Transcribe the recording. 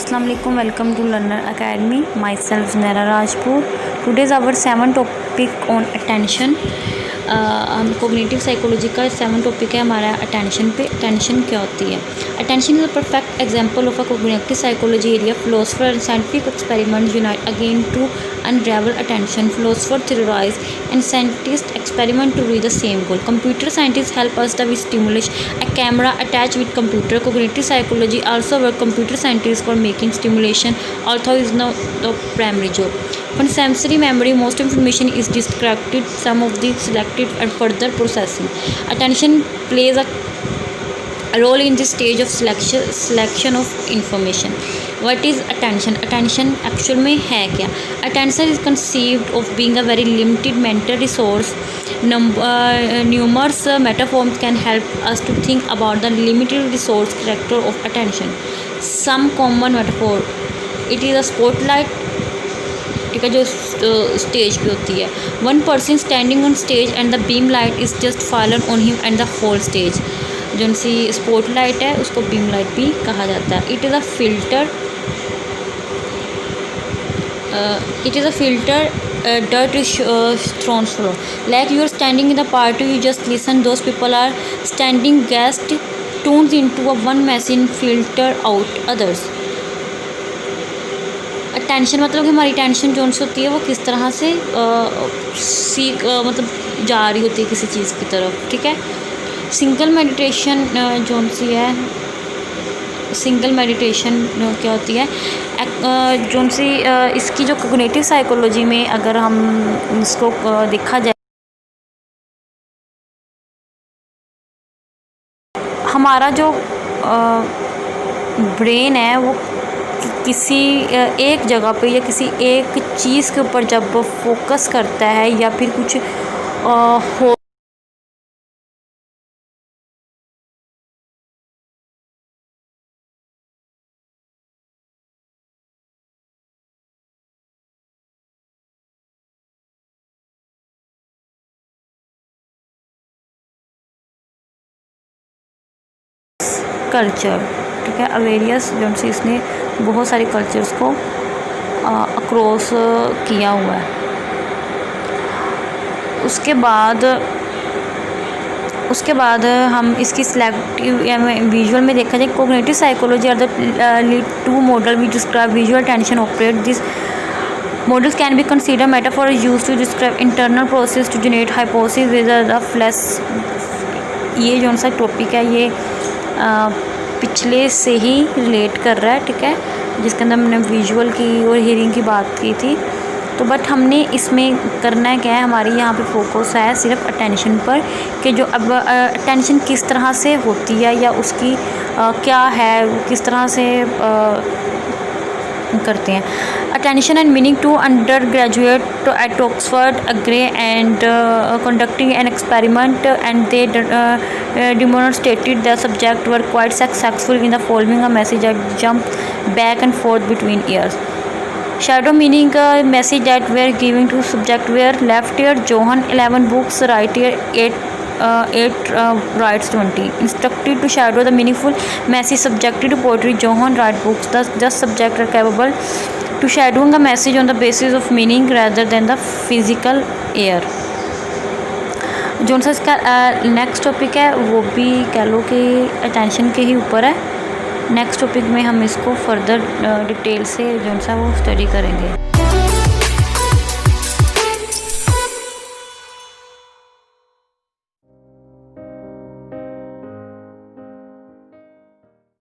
अस्सलाम वालेकुम, welcome to learner academy. Myself Zunaira Rajput. Today's our 7 topic on attention. Cognitive psychology का 7 topic है हमारा अटेंशन पे। अटेंशन क्या होती है? Attention is a perfect example of a cognitive psychology area. Philosopher and scientific experiment unite again to unravel attention. Philosopher theorize and scientists experiment to reach the same goal. Computer scientists help us with stimulation. A camera attached with computer. Cognitive psychology also work computer scientists for making stimulation, although is not the primary job. For sensory memory, most information is distracted, some of the selected and further processing. Attention plays a role in this stage of selection of information. What is attention? Attention actual में है क्या? Attention is conceived of being a very limited mental resource. Numerous metaphors can help us to think about the limited resource character of attention. Some common metaphor, it is a spotlight, ठीक है, जो stage पे होती है. One person standing on stage and the beam light is just fallen on him and the whole stage. जो सी spot light है उसको beam light भी कहा जाता है. It is a filter dirt is thrown through. Like you are standing in the party, you just listen. Those people are standing. Guest tunes into a one machine, filter out others. Attention मतलब कि हमारी tension जो होती है वो किस तरह से मतलब जा रही होती है किसी चीज़ की तरफ. ठीक है. सिंगल मेडिटेशन जो सी है, सिंगल मेडिटेशन क्या होती है? जो सी इसकी जो कॉग्निटिव साइकोलॉजी में अगर हम इसको देखा जाए, हमारा जो ब्रेन है वो किसी एक जगह पे या किसी एक चीज़ के ऊपर जब फोकस करता है या फिर कुछ हो कल्चर. ठीक है. अवेरियस जो से इसने बहुत सारे कल्चर्स को अक्रॉस किया हुआ है. उसके बाद हम इसकी सिलेक्टिव या विजुअल में देखा जाए, cognitive psychology are the lead to model we describe visual tension operate. This models can be considered metaphor used to describe internal process to generate hypothesis with the flesh. ये जो सा topic है ये पिछले से ही रिलेट कर रहा है. ठीक है. जिसके अंदर हमने विजुअल की और हियरिंग की बात की थी. तो बट हमने इसमें करना है क्या है, हमारी यहाँ पे फोकस है सिर्फ अटेंशन पर कि जो अब अटेंशन किस तरह से होती है या उसकी क्या है, किस तरह से करते हैं. Attention and meaning to undergraduate at Oxford agree and conducting an experiment and they demonstrated the subject were quite successful in the following a message that jumped back and forth between ears. Shadow meaning a message that were given to subject were left ear. Johann 11 books, right ear 8 writes 20. Instructed to shadow the meaningful message subjected to poetry. Johann write books. The subject are capable to shadowing a message on the basis of meaning rather than the physical ear. जो सा इसका next topic है वो भी कह लो कि attention के ही ऊपर है. नेक्स्ट टॉपिक में हम इसको फर्दर डिटेल से जो सा वो स्टडी करेंगे.